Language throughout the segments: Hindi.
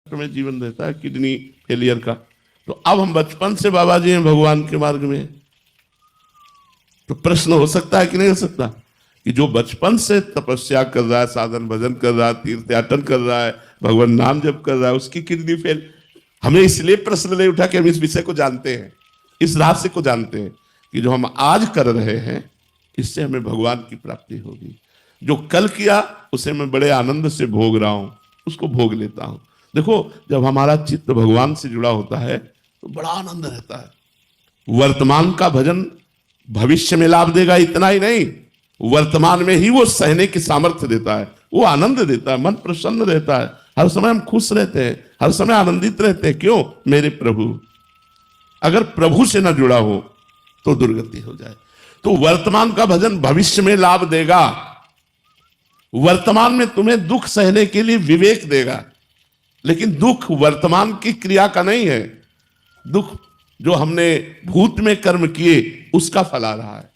में जीवन रहता है किडनी फेलियर का। तो अब हम बचपन से बाबा जी हैं भगवान के मार्ग में, तो प्रश्न हो सकता है कि नहीं हो सकता कि जो बचपन से तपस्या कर रहा है, साधन भजन कर रहा है, तीर्थ याटन कर रहा है, भगवान नाम जप कर रहा है, उसकी किडनी फेल। हमें इसलिए प्रश्न नहीं उठा कि हम इस विषय को जानते हैं, इस रहस्य को जानते हैं कि जो हम आज कर रहे हैं इससे हमें भगवान की प्राप्ति होगी। जो कल किया उसे मैं बड़े आनंद से भोग रहा हूं, उसको भोग लेता हूं। देखो, जब हमारा चित्त भगवान से जुड़ा होता है तो बड़ा आनंद रहता है। वर्तमान का भजन भविष्य में लाभ देगा, इतना ही नहीं, वर्तमान में ही वो सहने की सामर्थ्य देता है, वो आनंद देता है, मन प्रसन्न रहता है, हर समय हम खुश रहते हैं, हर समय आनंदित रहते हैं। क्यों? मेरे प्रभु। अगर प्रभु से न जुड़ा हो तो दुर्गति हो जाए। तो वर्तमान का भजन भविष्य में लाभ देगा, वर्तमान में तुम्हें दुख सहने के लिए विवेक देगा, लेकिन दुख वर्तमान की क्रिया का नहीं है, दुख जो हमने भूत में कर्म किए उसका फल आ रहा है।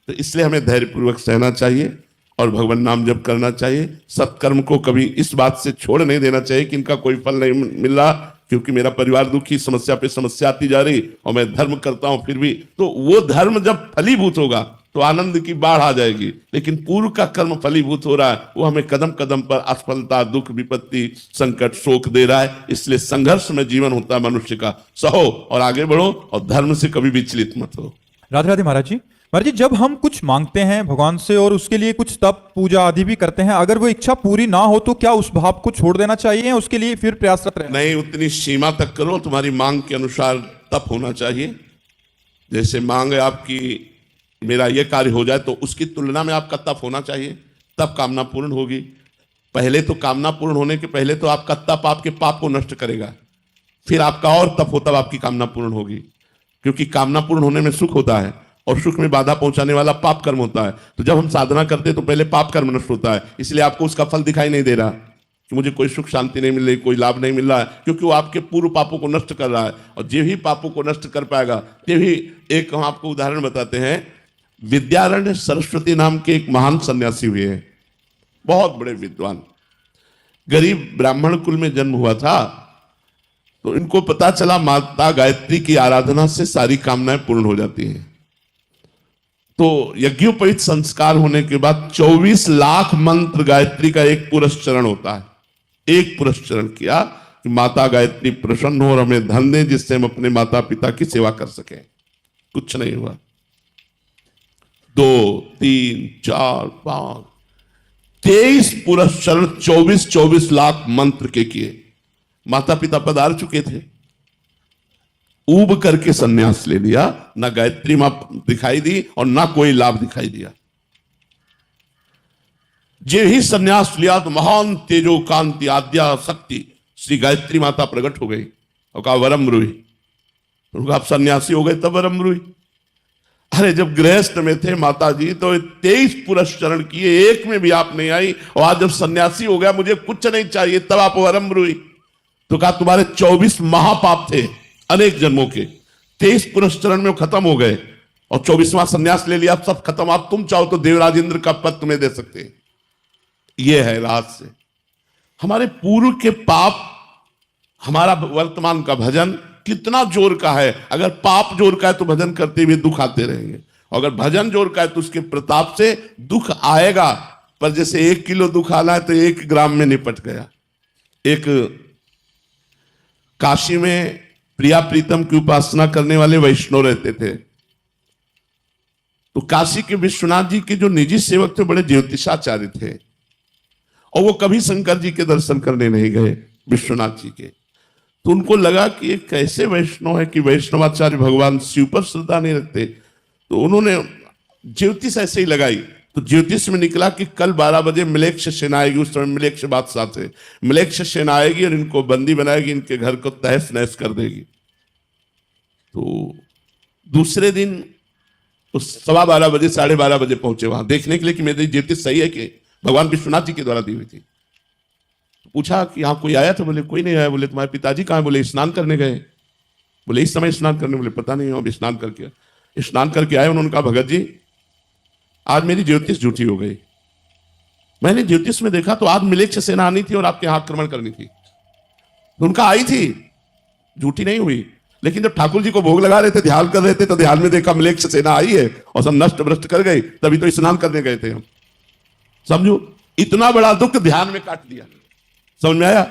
तो इसलिए हमें धैर्यपूर्वक सहना चाहिए और भगवान नाम जप करना चाहिए। सत्कर्म को कभी इस बात से छोड़ नहीं देना चाहिए कि इनका कोई फल नहीं मिल रहा, क्योंकि मेरा परिवार दुखी, समस्या पे समस्या आती जा रही और मैं धर्म करता हूं फिर भी। तो वो धर्म जब फलीभूत होगा तो आनंद की बाढ़ आ जाएगी, लेकिन पूर्व का कर्म फलीभूत हो रहा है, वो हमें कदम कदम पर असफलता, दुख, विपत्ति, संकट, शोक दे रहा है। इसलिए संघर्ष में जीवन होता है मनुष्य का। सहो और आगे बढ़ो और धर्म से कभी विचलित मत हो। राधे राधे महाराज जी। महाराज जी, जब हम कुछ मांगते हैं भगवान से और उसके लिए कुछ तप पूजा आदि भी करते हैं, अगर वो इच्छा पूरी ना हो तो क्या उस भाव को छोड़ देना चाहिए, उसके लिए फिर प्रयासरत रहना? नहीं, उतनी सीमा तक करो, तुम्हारी मांग के अनुसार तप होना चाहिए। जैसे मांग है आपकी मेरा ये कार्य हो जाए, तो उसकी तुलना में आपका तप होना चाहिए, तब कामना पूर्ण होगी। पहले तो कामना पूर्ण होने के पहले तो आपका तप आपके पाप को नष्ट करेगा, फिर आपका और तप हो तब आपकी कामना पूर्ण होगी। क्योंकि कामना पूर्ण होने में सुख होता है और सुख में बाधा पहुंचाने वाला पाप कर्म होता है। तो जब हम साधना करते हैं तो पहले पाप कर्म नष्ट होता है, इसलिए आपको उसका फल दिखाई नहीं दे रहा कि मुझे कोई सुख शांति नहीं मिल रही, कोई लाभ नहीं मिल रहा है, क्योंकि वो आपके पूर्व पापों को नष्ट कर रहा है। और जो ही पापों को नष्ट कर पाएगा, ते ही एक हम आपको उदाहरण बताते हैं। विद्यारण्य सरस्वती नाम के एक महान सन्यासी हुए हैं, बहुत बड़े विद्वान, गरीब ब्राह्मण कुल में जन्म हुआ था। तो इनको पता चला माता गायत्री की आराधना से सारी कामनाएं पूर्ण हो जाती हैं। तो यज्ञोपवीत संस्कार होने के बाद 24 लाख मंत्र गायत्री का एक पुरस्चरण होता है। एक पुरस्चरण किया कि माता गायत्री प्रसन्न हो और हमें धन दे जिससे हम अपने माता पिता की सेवा कर सकें। कुछ नहीं हुआ। 2, 3, 4, 5, 23 पुरस्चरण 24 लाख मंत्र के किए। माता पिता पधार चुके थे, ऊब करके सन्यास ले लिया। ना गायत्री मां दिखाई दी और ना कोई लाभ दिखाई दिया। जे ही सन्यास लिया तो महान तेजो कांति आद्या शक्ति श्री गायत्री माता प्रकट हो गई और कहा वरम रुई। उनका आप सन्यासी हो गए तब वरम रुई। अरे जब गृहस्थ में थे माता जी तो 23 पुरस्चरण किए, एक में भी आप नहीं आई, और आज जब सन्यासी हो गया मुझे कुछ नहीं चाहिए तब आप वरम रुई। तो कहा तुम्हारे 24 महापाप थे अनेक जन्मों के, 23 पुरस्चरण में खत्म हो गए और 24वां सन्यास ले लिया, सब खत्म। आप तुम चाहो तो देवराज इंद्र का पद तुम्हें दे सकते हैं। यह है रहस्य। हमारे पूर्व के पाप, हमारा वर्तमान का भजन कितना जोर का है। अगर पाप जोर का है तो भजन करते हुए दुख आते रहेंगे, और अगर भजन जोर का है तो उसके प्रताप से दुख आएगा, पर जैसे 1 किलो दुख आना है तो 1 ग्राम में निपट गया। एक काशी में प्रिया प्रीतम की उपासना करने वाले वैष्णव रहते थे। तो काशी के विश्वनाथ जी के जो निजी सेवक थे बड़े ज्योतिषाचार्य थे, और वो कभी शंकर जी के दर्शन करने नहीं गए, विश्वनाथ जी के। तो उनको लगा कि ये कैसे वैष्णव है कि वैष्णवाचार्य भगवान शिव पर श्रद्धा नहीं रखते। तो उन्होंने ज्योतिष ऐसे ही लगाई। तो ज्योतिष में निकला कि कल 12 बजे मलेक्ष सेना आएगी। उस समय मलेक्ष बादशाह थे। मलेक्ष सेना आएगी और इनको बंदी बनाएगी, इनके घर को तहस नहस कर देगी। तो दूसरे दिन उस 12:15 बजे 12:30 बजे पहुंचे वहां देखने के लिए कि मेरी ज्योतिष सही है कि भगवान विश्वनाथ जी के द्वारा दी हुई थी। पूछा कि यहाँ कोई आया था? बोले कोई नहीं आया। बोले तुम्हारे पिताजी कहाँ? बोले स्नान करने गए। बोले इस समय स्नान करने? बोले पता नहीं, अब स्नान करके आए। उन्होंने कहा भगत जी आज मेरी ज्योतिष झूठी हो गई। मैंने ज्योतिष में देखा तो आज मिलेक्ष सेना आनी थी और आपके यहाँ आक्रमण करनी थी। तो उनका आई थी, झूठी नहीं हुई। लेकिन जब ठाकुर जी को भोग लगा रहे थे, ध्यान कर रहे थे, तो ध्यान में देखा म्लेच्छ सेना आई है और सब नष्ट भ्रष्ट कर गई। तभी तो स्नान करने गए थे हम। समझो, इतना बड़ा दुख ध्यान में काट दिया। समझ में आया?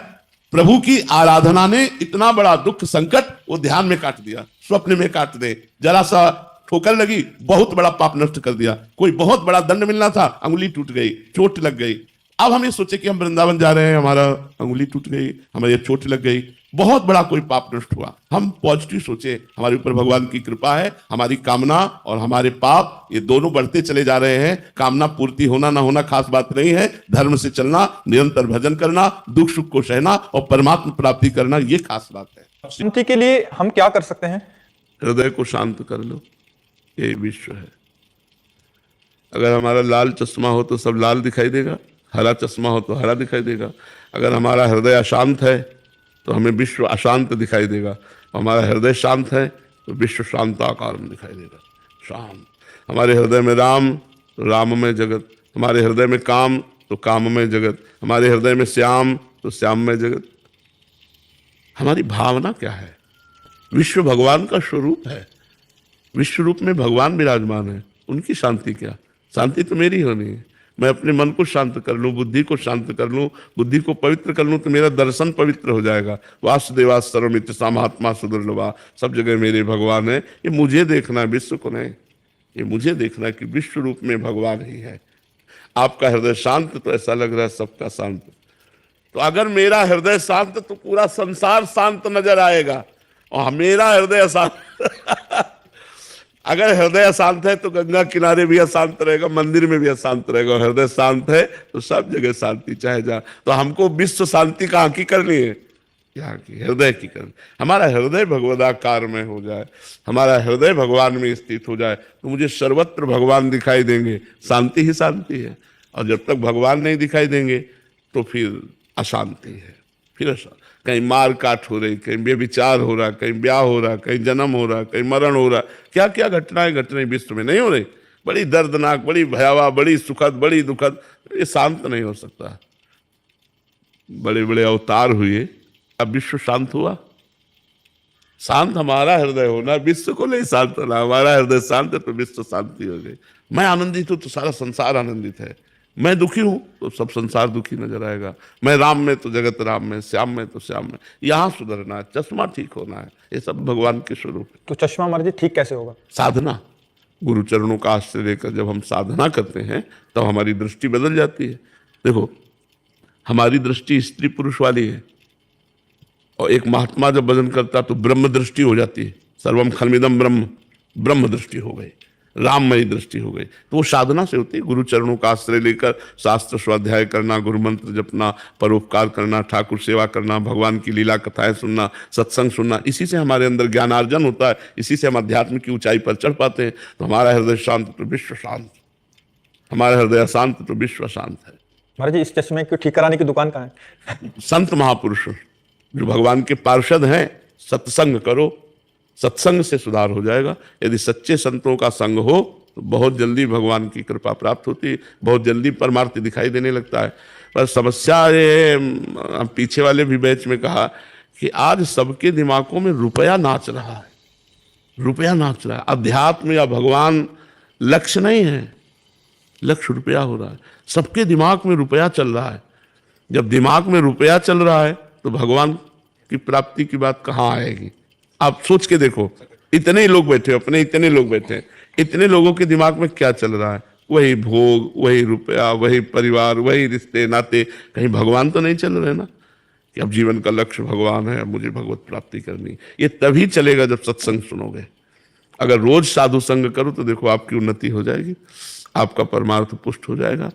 प्रभु की आराधना ने इतना बड़ा दुख संकट वो ध्यान में काट दिया। स्वप्न में काट दे, जरा सा ठोकर लगी, बहुत बड़ा पाप नष्ट कर दिया। कोई बहुत बड़ा दंड मिलना था, अंगुली टूट गई, चोट लग गई। अब हम ये सोचे कि हम वृंदावन जा रहे हैं, हमारा अंगुली टूट गई, हमारी चोट लग गई, बहुत बड़ा कोई पाप नष्ट हुआ। हम पॉजिटिव सोचे, हमारे ऊपर भगवान की कृपा है, हमारी कामना और हमारे पाप ये दोनों बढ़ते चले जा रहे हैं। कामना पूर्ति होना ना होना खास बात नहीं है। धर्म से चलना, निरंतर भजन करना, दुख सुख को सहना और परमात्मा प्राप्ति करना, ये खास बात है। शांति के लिए हम क्या कर सकते हैं? हृदय को शांत कर लो, ये विश्व है। अगर हमारा लाल चश्मा हो तो सब लाल दिखाई देगा, हरा चश्मा हो तो हरा दिखाई देगा। अगर हमारा हृदय अशांत है तो हमें विश्व अशांत दिखाई देगा। हमारा हृदय शांत है तो विश्व शांताकार में दिखाई देगा, शांत। हमारे हृदय में राम तो राम में जगत, हमारे हृदय में काम तो काम में जगत, हमारे हृदय में श्याम तो श्याम में जगत। हमारी भावना क्या है? विश्व भगवान का स्वरूप है, विश्व रूप में भगवान विराजमान है। उनकी शांति क्या? शांति तो मेरी होनी है। मैं अपने मन को शांत कर लूं, बुद्धि को शांत कर लूं, बुद्धि को पवित्र कर लूं, तो मेरा दर्शन पवित्र हो जाएगा। वासुदेवा सर्वमित्र सा महात्मा सुदुर्लभा, सब जगह मेरे भगवान है। ये मुझे देखना है, विश्व को नहीं। ये मुझे देखना है कि विश्व रूप में भगवान ही है। आपका हृदय शांत तो ऐसा लग रहा है सबका शांत। तो अगर मेरा हृदय शांत तो पूरा संसार शांत नजर आएगा, और मेरा हृदय अशांत अगर हृदय अशांत है तो गंगा किनारे भी अशांत रहेगा, मंदिर में भी अशांत रहेगा। और हृदय शांत है तो सब जगह शांति चाहे जा। तो हमको विश्व शांति कहाँ की करनी है? यहाँ की, हृदय की करनी। हमारा हृदय भगवदाकार में हो जाए, हमारा हृदय भगवान में स्थित हो जाए, तो मुझे सर्वत्र भगवान दिखाई देंगे। शांति ही शांति है। और जब तक भगवान नहीं दिखाई देंगे तो फिर अशांति है, फिर अशांति। कहीं मार काट हो रही, कहीं बेविचार हो रहा, कहीं ब्याह हो रहा, कहीं जन्म हो रहा, कहीं मरण हो रहा। क्या क्या घटनाएं घट रही विश्व में, नहीं हो रही? बड़ी दर्दनाक, बड़ी भयावह, बड़ी सुखद, बड़ी दुखद। ये शांत नहीं हो सकता। बड़े बड़े अवतार हुए, अब विश्व शांत हुआ? शांत हमारा हृदय होना, विश्व को नहीं शांत होना। हमारा हृदय शांत है तो विश्व शांति हो गई। मैं आनंदित हूं तो सारा संसार आनंदित है। मैं दुखी हूं तो सब संसार दुखी नजर आएगा। मैं राम में तो जगत राम में, श्याम में तो श्याम में। यहां सुधरना है, चश्मा ठीक होना है। ये सब भगवान के स्वरूप है। तो चश्मा महाराज जी ठीक कैसे होगा? साधना, गुरु चरणों का आश्रय लेकर जब हम साधना करते हैं तब हमारी दृष्टि बदल जाती है। देखो, हमारी दृष्टि स्त्री पुरुष वाली है, और एक महात्मा जब भजन करता तो ब्रह्म दृष्टि हो जाती है। सर्वम खलमिदम ब्रह्म, ब्रह्म दृष्टि हो गई, राममयी दृष्टि हो गई। तो वो साधना से होती है। गुरु चरणों का आश्रय लेकर शास्त्र स्वाध्याय करना, गुरु मंत्र जपना, परोपकार करना, ठाकुर सेवा करना, भगवान की लीला कथाएं सुनना, सत्संग सुनना, इसी से हमारे अंदर ज्ञानार्जन होता है। इसी से हम अध्यात्म की ऊंचाई पर चढ़ पाते हैं। तो हमारा हृदय शांत तो विश्व शांत, हमारा हृदय अशांत तो विश्व शांत है। महाराज जी, इस चश्मे को ठीक कराने की दुकान कहाँ है? संत महापुरुष जो भगवान के पार्षद हैं, सत्संग करो, सत्संग से सुधार हो जाएगा। यदि सच्चे संतों का संग हो तो बहुत जल्दी भगवान की कृपा प्राप्त होती है, बहुत जल्दी परमार्थ दिखाई देने लगता है। पर समस्या ये, पीछे वाले भी बैच में कहा कि आज सबके दिमागों में रुपया नाच रहा है, रुपया नाच रहा है। अध्यात्म या भगवान लक्ष्य नहीं है, लक्ष्य रुपया हो रहा है। सबके दिमाग में रुपया चल रहा है। जब दिमाग में रुपया चल रहा है तो भगवान की प्राप्ति की बात कहाँ आएगी? आप सोच के देखो, इतने लोग बैठे, अपने इतने लोग बैठे, इतने लोगों के दिमाग में क्या चल रहा है? वही भोग, वही रुपया, वही परिवार, वही रिश्ते नाते। कहीं भगवान तो नहीं चल रहे ना, कि अब जीवन का लक्ष्य भगवान है, अब मुझे भगवत प्राप्ति करनी। ये तभी चलेगा जब सत्संग सुनोगे। अगर रोज साधु संग करो तो देखो आपकी उन्नति हो जाएगी, आपका परमार्थ पुष्ट हो जाएगा।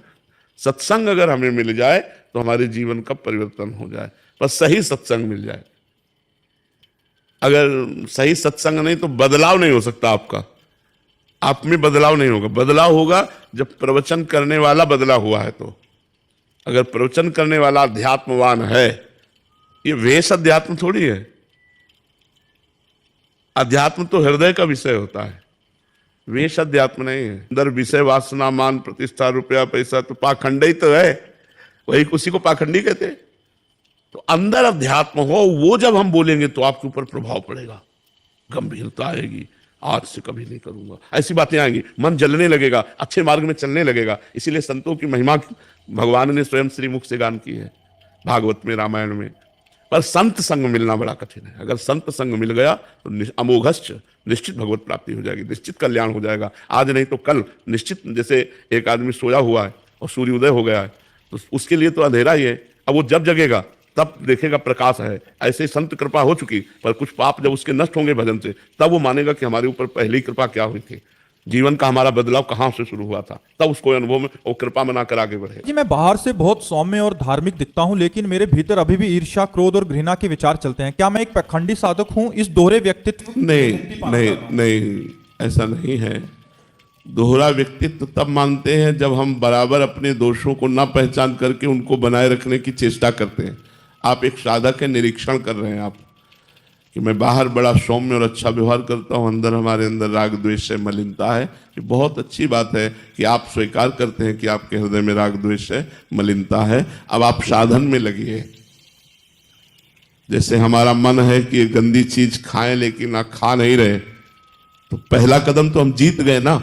सत्संग अगर हमें मिल जाए तो हमारे जीवन का परिवर्तन हो जाए, बस सही सत्संग मिल जाए। अगर सही सत्संग नहीं तो बदलाव नहीं हो सकता आपका, आप में बदलाव नहीं होगा। बदलाव होगा जब प्रवचन करने वाला बदला हुआ है। तो अगर प्रवचन करने वाला अध्यात्मवान है, ये वेश अध्यात्म थोड़ी है। अध्यात्म तो हृदय का विषय होता है, वेश अध्यात्म नहीं है। अंदर विषय वासना, मान, प्रतिष्ठा, रुपया, पैसा तो पाखंडी तो है, वही उसी को पाखंडी कहते हैं। तो अंदर अध्यात्म हो, वो जब हम बोलेंगे तो आपके ऊपर प्रभाव पड़ेगा, गंभीरता आएगी। आज से कभी नहीं करूंगा, ऐसी बातें आएंगी, मन जलने लगेगा, अच्छे मार्ग में चलने लगेगा। इसीलिए संतों की महिमा भगवान ने स्वयं श्रीमुख से गान की है, भागवत में, रामायण में। पर संत संग मिलना बड़ा कठिन है। अगर संत संग मिल गया तो अमोघश्च, निश्चित भगवत प्राप्ति हो जाएगी, निश्चित कल्याण हो जाएगा। आज नहीं तो कल निश्चित। जैसे एक आदमी सोया हुआ है और सूर्योदय हो गया है, तो उसके लिए तो अंधेरा ही है। अब वो जब जगेगा तब देखेगा प्रकाश है। ऐसे संत कृपा हो चुकी, पर कुछ पाप जब उसके नष्ट होंगे भजन से, तब वो मानेगा कि हमारे ऊपर पहली कृपा क्या हुई थी, जीवन का हमारा बदलाव कहाँ से शुरू हुआ था, तब उसको अनुभव में वो कृपा मनाकर आगे बढ़े। जी, मैं बाहर से बहुत सौम्य और धार्मिक दिखता हूं, लेकिन मेरे भीतर अभी भी ईर्ष्या, क्रोध और घृणा के विचार चलते हैं। क्या मैं एक पाखंडी साधक हूं? इस दोहरे व्यक्तित्व नहीं, ऐसा नहीं है। दोहरा व्यक्तित्व तब मानते हैं जब हम बराबर अपने दोषों को ना पहचान करके उनको बनाए रखने की चेष्टा करते हैं। आप एक साधक है, निरीक्षण कर रहे हैं आप कि मैं बाहर बड़ा सौम्य और अच्छा व्यवहार करता हूं, अंदर हमारे अंदर राग द्वेष है, मलिनता है। ये बहुत अच्छी बात है कि आप स्वीकार करते हैं कि आपके हृदय में राग द्वेष है, मलिनता है। अब आप साधन में लगिए। जैसे हमारा मन है कि ये गंदी चीज खाएं, लेकिन आप खा नहीं रहे, तो पहला कदम तो हम जीत गए ना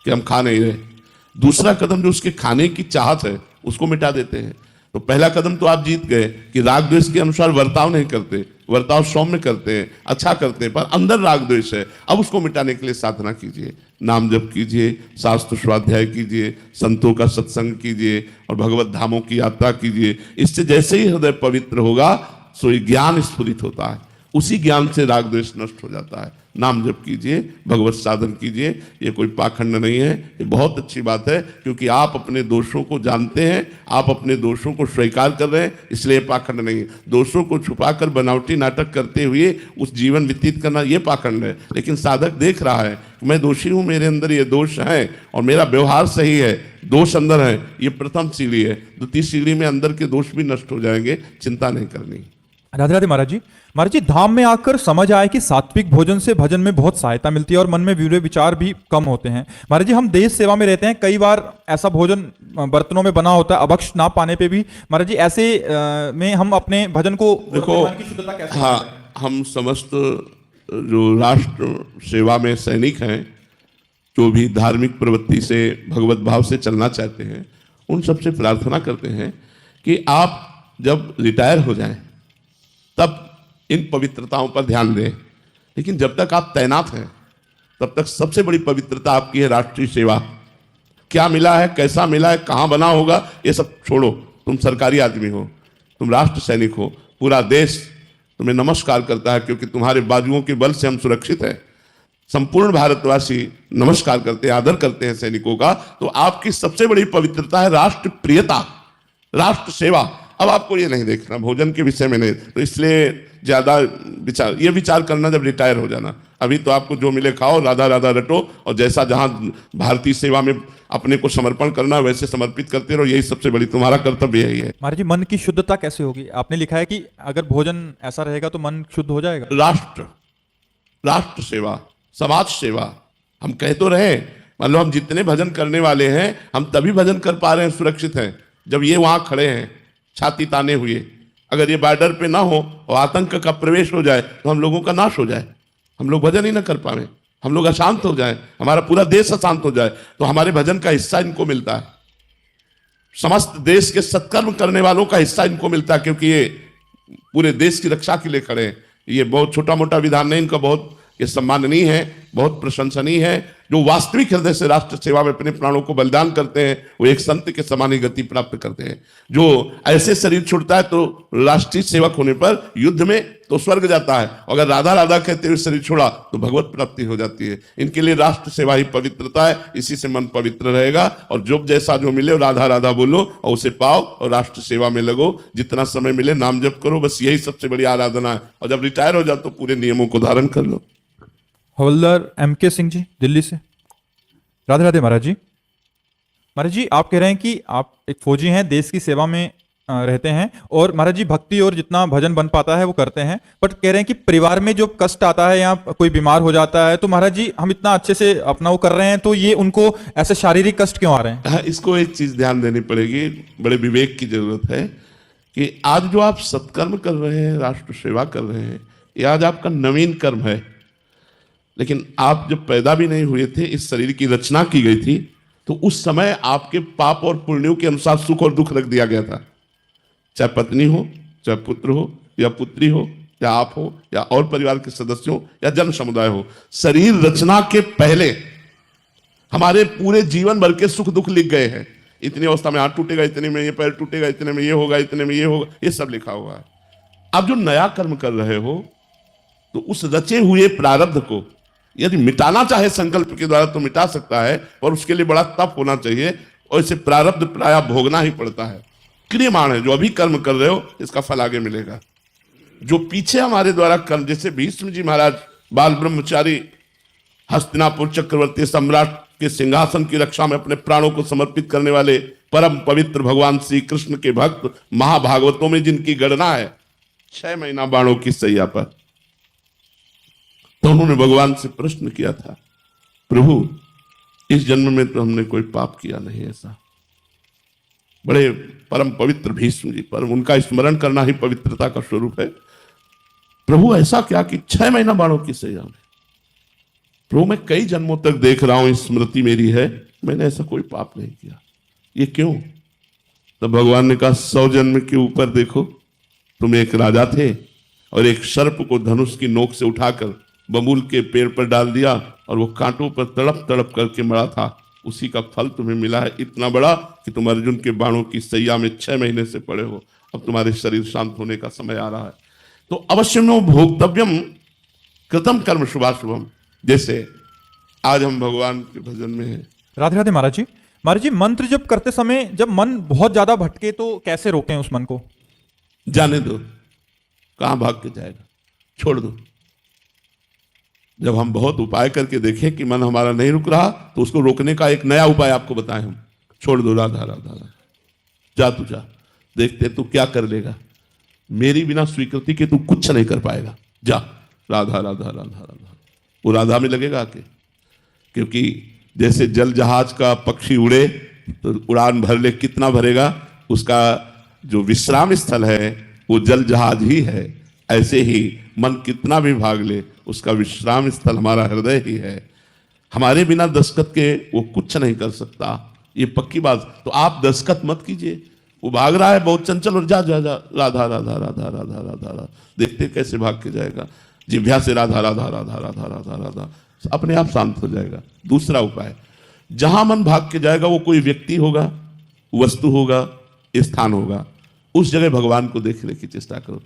कि हम खा नहीं रहे। दूसरा कदम जो उसके खाने की चाहत है उसको मिटा देते हैं। तो पहला कदम तो आप जीत गए कि राग द्वेष के अनुसार वर्ताव नहीं करते, वर्ताव सौम्य करते हैं, अच्छा करते हैं, पर अंदर राग द्वेष है। अब उसको मिटाने के लिए साधना कीजिए, नाम जप कीजिए, शास्त्र स्वाध्याय कीजिए, संतों का सत्संग कीजिए और भगवत धामों की यात्रा कीजिए। इससे जैसे ही हृदय पवित्र होगा, सो ज्ञान स्फुरित होता है, उसी ज्ञान से राग द्वेष नष्ट हो जाता है। नाम जप कीजिए, भगवत साधन कीजिए। ये कोई पाखंड नहीं है, ये बहुत अच्छी बात है, क्योंकि आप अपने दोषों को जानते हैं, आप अपने दोषों को स्वीकार कर रहे हैं, इसलिए पाखंड नहीं है। दोषों को छुपाकर बनावटी नाटक करते हुए उस जीवन व्यतीत करना, ये पाखंड है। लेकिन साधक देख रहा है कि मैं दोषी हूं, मेरे अंदर ये दोष है और मेरा व्यवहार सही है, दोष अंदर है, ये प्रथम सीढ़ी है। द्वितीय सीढ़ी में अंदर के दोष भी नष्ट हो जाएंगे, चिंता नहीं करनी। राधे राधे महाराज जी। महाराज जी, धाम में आकर समझ आया कि सात्विक भोजन से भजन में बहुत सहायता मिलती है और मन में विवरे विचार भी कम होते हैं। महाराज जी, हम देश सेवा में रहते हैं, कई बार ऐसा भोजन बर्तनों में बना होता है, अभक्ष ना पाने पे भी महाराज जी ऐसे में हम अपने भजन को देखो, हाँ, हम समस्त जो राष्ट्र सेवा में सैनिक हैं, जो भी धार्मिक प्रवृत्ति से भगवत भाव से चलना चाहते हैं, उन सबसे प्रार्थना करते हैं कि आप जब रिटायर हो जाएं तब इन पवित्रताओं पर ध्यान दें। लेकिन जब तक आप तैनात हैं तब तक सबसे बड़ी पवित्रता आपकी है राष्ट्रीय सेवा। क्या मिला है, कैसा मिला है, कहाँ बना होगा, ये सब छोड़ो। तुम सरकारी आदमी हो, तुम राष्ट्र सैनिक हो, पूरा देश तुम्हें नमस्कार करता है, क्योंकि तुम्हारे बाजुओं के बल से हम सुरक्षित हैं। संपूर्ण भारतवासी नमस्कार करते हैं, आदर करते हैं सैनिकों का। तो आपकी सबसे बड़ी पवित्रता है राष्ट्र प्रियता, राष्ट्र सेवा। अब आपको ये नहीं देखना भोजन के विषय में नहीं, तो इसलिए ज्यादा विचार करना जब रिटायर हो जाना। अभी तो आपको जो मिले खाओ, राधा राधा रटो, और जैसा जहां भारतीय सेवा में अपने को समर्पण करना वैसे समर्पित करते रहो। यही सबसे बड़ी तुम्हारा कर्तव्य यही है। महाराज जी, मन की शुद्धता कैसे होगी? आपने लिखा है कि अगर भोजन ऐसा रहेगा तो मन शुद्ध हो जाएगा। राष्ट्र सेवा, समाज सेवा, हम कह तो रहे, मान लो हम जितने भजन करने वाले हैं, हम तभी भजन कर पा रहे हैं, सुरक्षित हैं, जब ये वहां खड़े हैं छाती ताने हुए। अगर ये बॉर्डर पे ना हो और आतंक का प्रवेश हो जाए तो हम लोगों का नाश हो जाए, हम लोग भजन ही ना कर पाए, हम लोग अशांत हो जाए, हमारा पूरा देश अशांत हो जाए, तो हमारे भजन का हिस्सा इनको मिलता है। समस्त देश के सत्कर्म करने वालों का हिस्सा इनको मिलता है, क्योंकि ये पूरे देश की रक्षा के लिए खड़े हैं। ये बहुत छोटा मोटा विधान नहीं, इनका बहुत ये सम्माननीय है, बहुत प्रशंसनीय है। जो वास्तविक हृदय से राष्ट्र सेवा में अपने प्राणों को बलिदान करते हैं, वो एक संत के समान ही गति प्राप्त करते हैं। जो ऐसे शरीर छूटता है तो राष्ट्रीय सेवक होने पर युद्ध में तो स्वर्ग जाता है, अगर राधा राधा कहते हुए शरीर छोड़ा तो भगवत प्राप्ति हो जाती है। इनके लिए राष्ट्र सेवा ही पवित्रता है, इसी से मन पवित्र रहेगा। और जो जैसा जो मिले राधा राधा बोलो और उसे पाओ और राष्ट्र सेवा में लगो। जितना समय मिले नाम जप करो, बस यही सबसे बड़ी आराधना है। और जब रिटायर हो जाओ तो पूरे नियमों को धारण कर लो। हवलदार MK सिंह जी, दिल्ली से। राधे राधे महाराज जी। महाराज जी, आप कह रहे हैं कि आप एक फौजी हैं, देश की सेवा में रहते हैं, और महाराज जी भक्ति और जितना भजन बन पाता है वो करते हैं, बट कह रहे हैं कि परिवार में जो कष्ट आता है या कोई बीमार हो जाता है तो महाराज जी हम इतना अच्छे से अपना वो कर रहे हैं, तो ये उनको ऐसे शारीरिक कष्ट क्यों आ रहे हैं? इसको एक चीज ध्यान देनी पड़ेगी, बड़े विवेक की जरूरत है कि आज जो आप सत्कर्म कर रहे हैं, राष्ट्र सेवा कर रहे हैं, ये आज आपका नवीन कर्म है। लेकिन आप जब पैदा भी नहीं हुए थे, इस शरीर की रचना की गई थी, तो उस समय आपके पाप और पुण्यों के अनुसार सुख और दुख रख दिया गया था। चाहे पत्नी हो, चाहे पुत्र हो या पुत्री हो, या आप हो या और परिवार के सदस्य हो या जन समुदाय हो, शरीर रचना के पहले हमारे पूरे जीवन भर के सुख दुख लिख गए हैं। इतनी अवस्था में हाथ टूटेगा, इतने में ये पैर टूटेगा, इतने में ये होगा, इतने में ये होगा, ये सब लिखा हुआ है। आप जो नया कर्म कर रहे हो, तो उस रचे हुए प्रारब्ध को यदि मिटाना चाहे संकल्प के द्वारा तो मिटा सकता है, और उसके लिए बड़ा तप होना चाहिए, और इसे प्रारब्ध प्राय भोगना ही पड़ता है। क्रियमाण है, जो अभी कर्म कर रहे हो इसका फल आगे मिलेगा। जो पीछे हमारे द्वारा कर्म, जैसे भीष्म जी महाराज बाल ब्रह्मचारी हस्तिनापुर चक्रवर्ती सम्राट के सिंहासन की रक्षा में अपने प्राणों को समर्पित करने वाले परम पवित्र भगवान श्री कृष्ण के भक्त, महाभागवतों में जिनकी गणना है 6 महीना बाणों की सैया पर, तो उन्होंने भगवान से प्रश्न किया था, प्रभु इस जन्म में तो हमने कोई पाप किया नहीं। ऐसा बड़े परम पवित्र भीष्म जी, पर उनका स्मरण करना ही पवित्रता का स्वरूप है। प्रभु ऐसा क्या कि 6 महीना बाणों की सैया में? प्रभु मैं कई जन्मों तक देख रहा हूं, स्मृति मेरी है, मैंने ऐसा कोई पाप नहीं किया, ये क्यों? तब भगवान ने कहा 100 जन्म के ऊपर देखो, तुम एक राजा थे और एक सर्प को धनुष की नोक से उठाकर बबूल के पेड़ पर डाल दिया, और वो कांटों पर तड़प तड़प करके मरा था। उसी का फल तुम्हें मिला है इतना बड़ा कि तुम अर्जुन के बाणों की सैया में 6 महीने से पड़े हो। अब तुम्हारे शरीर शांत होने का समय आ रहा है, तो अवश्य में भोक्तव्यम कृतम कर्म शुभाशुभम। जैसे आज हम भगवान के भजन में हैं। राधे राधे महाराज जी। महाराज जी, मंत्र जप करते समय जब मन बहुत ज्यादा भटके तो कैसे रोकें उस मन को? जाने दो, कहां भाग के जाएगा, छोड़ दो। जब हम बहुत उपाय करके देखें कि मन हमारा नहीं रुक रहा, तो उसको रोकने का एक नया उपाय आपको बताएं हम। छोड़ दो, राधा राधा राधा, जा तू जा, देखते तू क्या कर लेगा, मेरी बिना स्वीकृति के तू कुछ नहीं कर पाएगा, जा राधा राधा राधा राधा। वो राधा में लगेगा आके, क्योंकि जैसे जल जहाज का पक्षी उड़े तो उड़ान भर ले, कितना भरेगा, उसका जो विश्राम स्थल है वो जल जहाज ही है। ऐसे ही मन कितना भी भाग ले, उसका विश्राम स्थल हमारा हृदय ही है। हमारे बिना दस्तखत के वो कुछ नहीं कर सकता, ये पक्की बात। तो आप दस्तखत मत कीजिए, वो भाग रहा है बहुत चंचल, और जा जा जा राधा राधा राधा राधा राधा राधा, देखते कैसे भाग के जाएगा। जिह्वा से राधा राधा राधा राधा राधा राधा, अपने आप शांत हो जाएगा। दूसरा उपाय, जहां मन भाग के जाएगा वो कोई व्यक्ति होगा, वस्तु होगा, स्थान होगा, उस जगह भगवान को देखने की चेष्टा करो।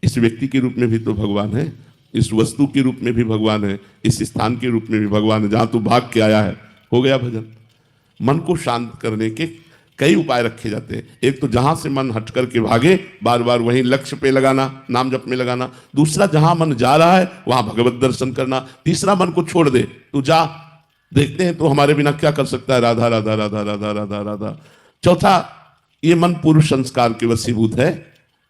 इस व्यक्ति के रूप में भी तो भगवान है, इस वस्तु के रूप में भी भगवान है, इस स्थान के रूप में भी भगवान है। जहां तू भाग के आया है, हो गया भजन। मन को शांत करने के कई उपाय रखे जाते हैं। एक तो जहां से मन हट करके भागे, बार बार वहीं लक्ष्य पे लगाना, नाम जप में लगाना। दूसरा, जहां मन जा रहा है वहां भगवत दर्शन करना। तीसरा, मन को छोड़ दे, तू जा, देखते हैं तो हमारे बिना क्या कर सकता है, राधा राधा राधा राधा राधा राधा। चौथा, ये मन पूर्व संस्कार के वशीभूत है।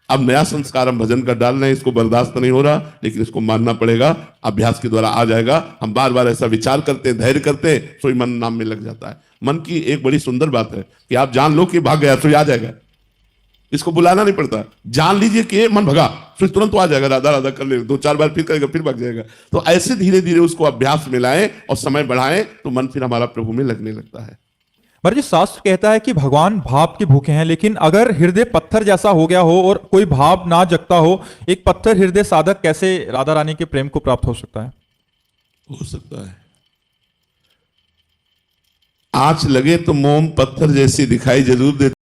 अब नया संस्कार हम भजन का डाल रहे हैं, इसको बर्दाश्त नहीं हो रहा, लेकिन इसको मानना पड़ेगा, अभ्यास के द्वारा आ जाएगा। हम बार बार ऐसा विचार करते, धैर्य करते, तो मन नाम में लग जाता है। मन की एक बड़ी सुंदर बात है कि आप जान लो कि भाग गया तो आ जाएगा, इसको बुलाना नहीं पड़ता। जान लीजिए कि मन भगा, फिर तुरंत तो आ जाएगा, राधा राधा कर ले, 2-4 बार फिर करेगा, फिर भाग जाएगा। तो ऐसे धीरे धीरे उसको अभ्यास में लाएं और समय बढ़ाएं, तो मन फिर हमारा प्रभु में लगने लगता है। महाराज जी, शास्त्र कहता है कि भगवान भाव के भूखे हैं, लेकिन अगर हृदय पत्थर जैसा हो गया हो और कोई भाव ना जगता हो, एक पत्थर हृदय साधक कैसे राधा रानी के प्रेम को प्राप्त हो सकता है? हो सकता है, आंच लगे तो मोम पत्थर जैसी दिखाई जरूर देती